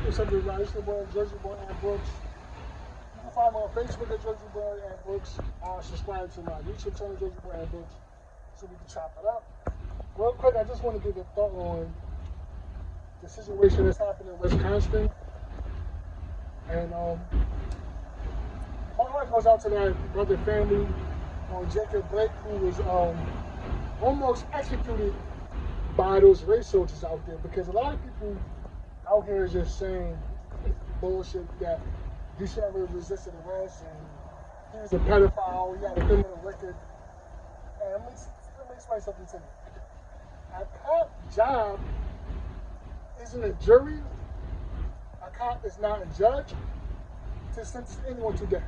What's up, everybody? It's your boy, Jersey-Boy and Brooks. You can find me on Facebook at Jersey-Boy and Brooks. Subscribe to my YouTube channel, Jersey-Boy and Brooks, so we can chop it up. Real quick, I just want to give a thought on the situation that's happening in Wisconsin. And my heart goes out to that brother family on Jacob.Blake, who was almost executed by those race soldiers out there, because a lot of people out here is just saying bullshit that he should have resisted arrest and he was a pedophile, he had a criminal record. And let me explain something to you. A cop's job isn't a jury, a cop is not a judge to sentence anyone to death.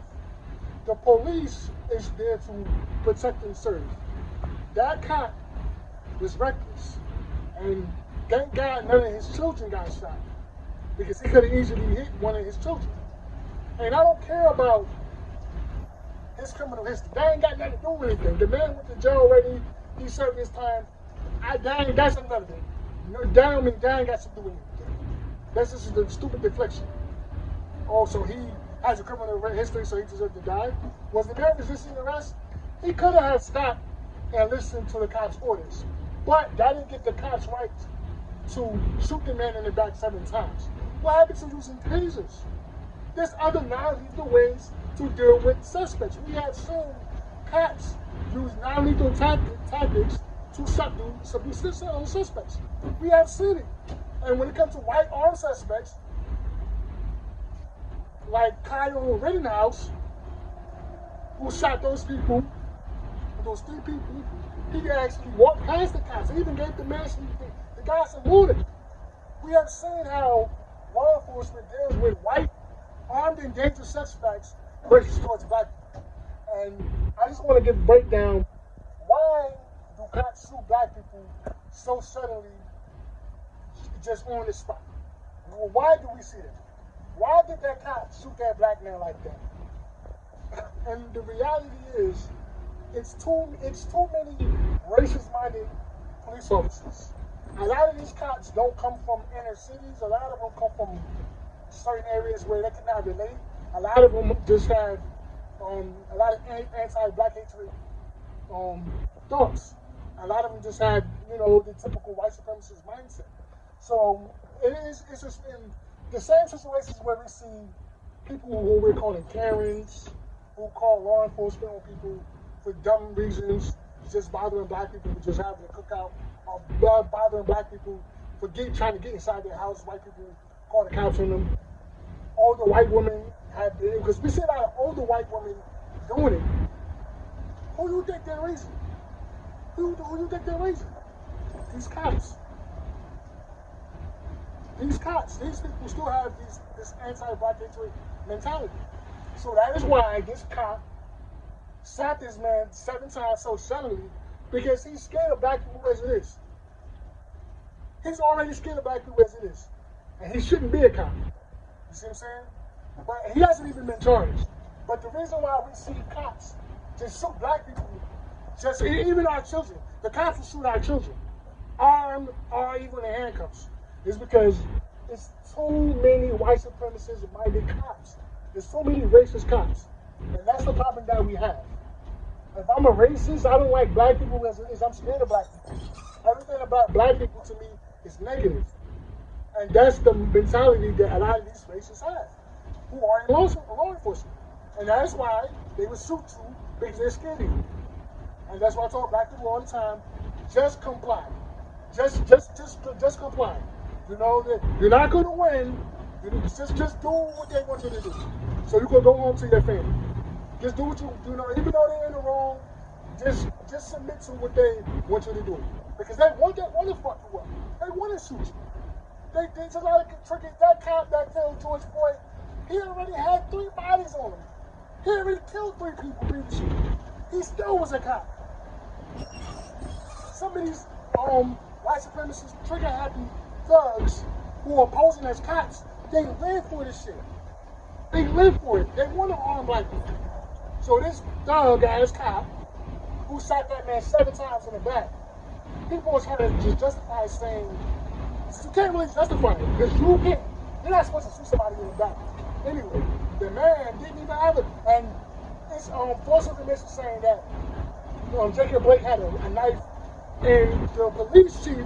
The police is there to protect and serve. That cop was reckless, and thank God none of his children got shot, because he could have easily hit one of his children. And I don't care about his criminal history. That ain't got nothing to do with anything. The man went to jail already. He served his time. That's another thing. That ain't got to do with anything. That's just the stupid deflection. Also, he has a criminal history, so he deserved to die. Was the man resisting arrest? He could have stopped and listened to the cops' orders. But that didn't get the cops right to shoot the man in the back 7 times. What happened to using tasers? There's other non-lethal ways to deal with suspects. We have seen cops use non-lethal tactics to subdue suspects. We have seen it. And when it comes to white armed suspects, like Kyle Rittenhouse, who shot those people, those 3 people, he actually walked past the cops. He even gave the guy some water. We have seen how law enforcement deals with white, armed and dangerous suspects versus towards black people. And I just want to give a breakdown. Why do cops shoot black people so suddenly, just on the spot? Well, why do we see that? Why did that cop shoot that black man like that? And the reality is, it's too many racist-minded police officers. A lot of these cops don't come from inner cities. A lot of them come from certain areas where they cannot relate. A lot of them just have a lot of anti-black hatred thoughts. A lot of them just have, the typical white supremacist mindset. So it's just in the same situations where we see people who we're calling Karens, who call law enforcement on people for dumb reasons, just bothering black people, just having a cookout, or bothering black people for trying to get inside their house. White people call the cops on them. Older white women have been, because we see a lot of older white women doing it. Who do you think they're raising? Who do you think they're raising? These cops. These cops, these people still have this anti-black hatred mentality. So that is why this cop shot this man 7 times so suddenly, because he's scared of black people as it is. He's already scared of black people as it is. And he shouldn't be a cop. You see what I'm saying? But he hasn't even been charged. But the reason why we see cops just shoot black people, just even our children, the cops will shoot our children, armed or even in handcuffs, is because there's too many white supremacist-minded cops. There's so many racist cops. And that's the problem that we have. If I'm a racist, I don't like black people as it is. I'm scared of black people. Everything about black people to me is negative. And that's the mentality that a lot of these racists have, who are in law enforcement. And that's why they would shoot you, because they're scared of you. And that's why I tell black people all the time, just comply. Just comply. You're not going to win. Just do what they want you to do. So you can go home to your family. Just do what even though they're in the wrong, just submit to what they want you to do. Because they want to fuck you up. They want to shoot you. There's a lot of tricky. That cop that killed George Floyd, he already had 3 bodies on him. He already killed 3 people previously. He still was a cop. Some of these white supremacist, trigger-happy thugs who are posing as cops, they live for this shit. They live for it. They want to arm black people. So this thug-ass cop who shot that man 7 times in the back, people are trying to just justify saying, you can't really justify it, because you can't. You're not supposed to shoot somebody in the back. Anyway, the man didn't even have it. And it's false information saying that Jacob Blake had a knife, and the police chief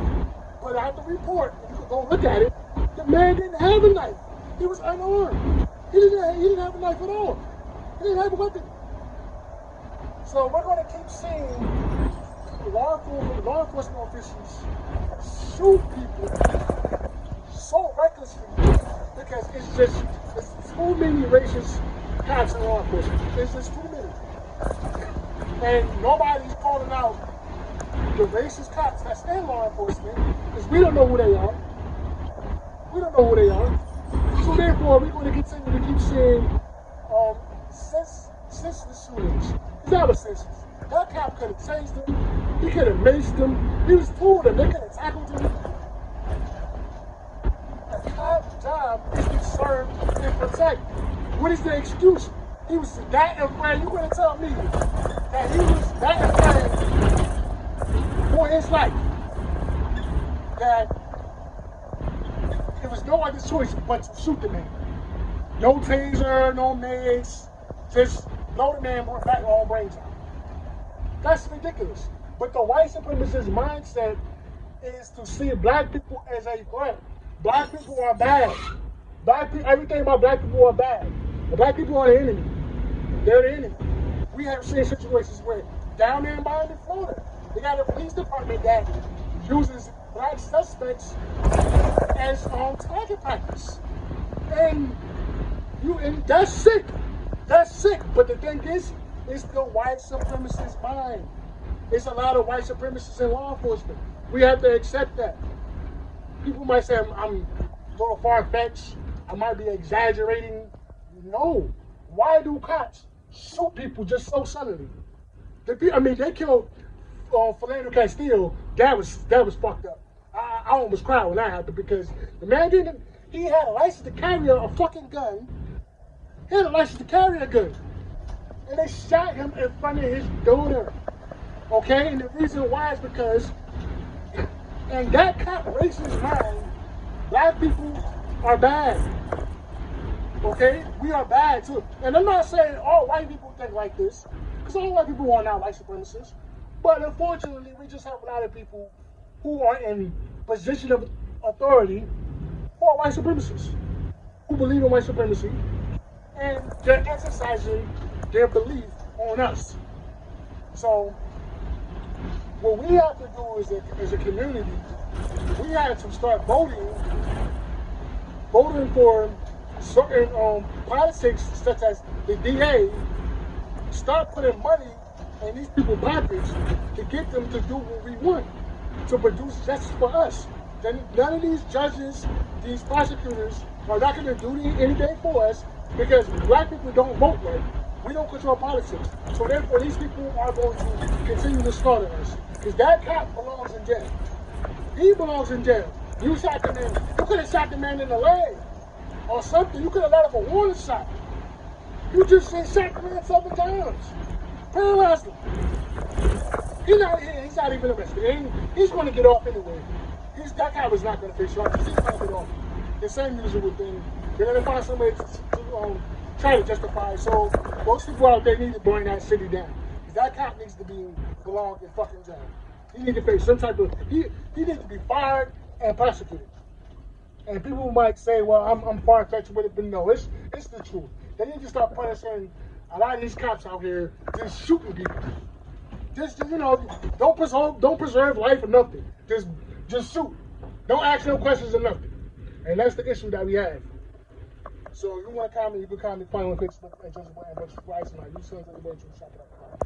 put out the report. You can go look at it. The man didn't have a knife. He was unarmed. He didn't have a knife at all. He didn't have a weapon. So we're going to keep seeing law enforcement officials shoot people so recklessly because it's too many racist cops in law enforcement. It's just too many. And nobody's calling out the racist cops that's in law enforcement because we don't know who they are. We don't know who they are. So therefore, we're going to continue to keep seeing senseless shootings. It's not a senseless. That cop could have tased him. He could have maced him. He was two of them. They could have tackled him. A cop's job is to serve and protect. What is the excuse? He was that afraid. You going to tell me that he was that afraid for his life that there was no other choice but to shoot the man. No taser, no mace, just blow the man back all brains out. That's ridiculous. But the white supremacist mindset is to see black people as a threat. Black people are bad. Everything about black people are bad. The black people are the enemy. They're the enemy. We have seen situations where down there in Miami, Florida, they got a police department that uses black suspects as target practice. And that's sick. That's sick. But the thing is, it's the white supremacist mind. It's a lot of white supremacists in law enforcement. We have to accept that. People might say I'm a little far-fetched. I might be exaggerating. No. Why do cops shoot people just so suddenly? They killed Philando Castile. That was fucked up. I almost cried when that happened because the man he had a license to carry a fucking gun. He had a license to carry a gun. And they shot him in front of his daughter. Okay? And the reason why is because in that cop racist mind, black people are bad. Okay? We are bad too. And I'm not saying all white people think like this, because all white people are not white supremacists. But unfortunately, we just have a lot of people who are in position of authority who are white supremacists, who believe in white supremacy, and they're exercising their belief on us. So what we have to do as a community, we have to start voting for certain politics, such as the DA, start putting money in these people's pockets to get them to do what we want, to produce justice for us. Then none of these judges, these prosecutors, are not going to do anything for us because black people don't vote right. We don't control politics. So therefore, these people are going to continue to slaughter us. Because that cop belongs in jail. He belongs in jail. You shot the man. You could have shot the man in the leg or something. You could have let him a warning shot. You just shot the man 7 times. Paralyzed him. He's not even arrested. He's going to get off anyway. That guy was not going to face charges. He's going to get off. The same usual thing. They're going to find somebody to try to justify. So most people out there need to burn that city down. Because that cop needs to belong in fucking jail. He needs to face some type of, he needs to be fired and prosecuted. And people might say, well, I'm far-fetched with it, but no, it's the truth. They need to start punishing a lot of these cops out here just shooting people. Just don't preserve life or nothing. Just shoot. Don't ask no questions or nothing. And that's the issue that we have. So if you want to comment, you can comment, find on Facebook at Joseph and subscribe to my YouTube channel.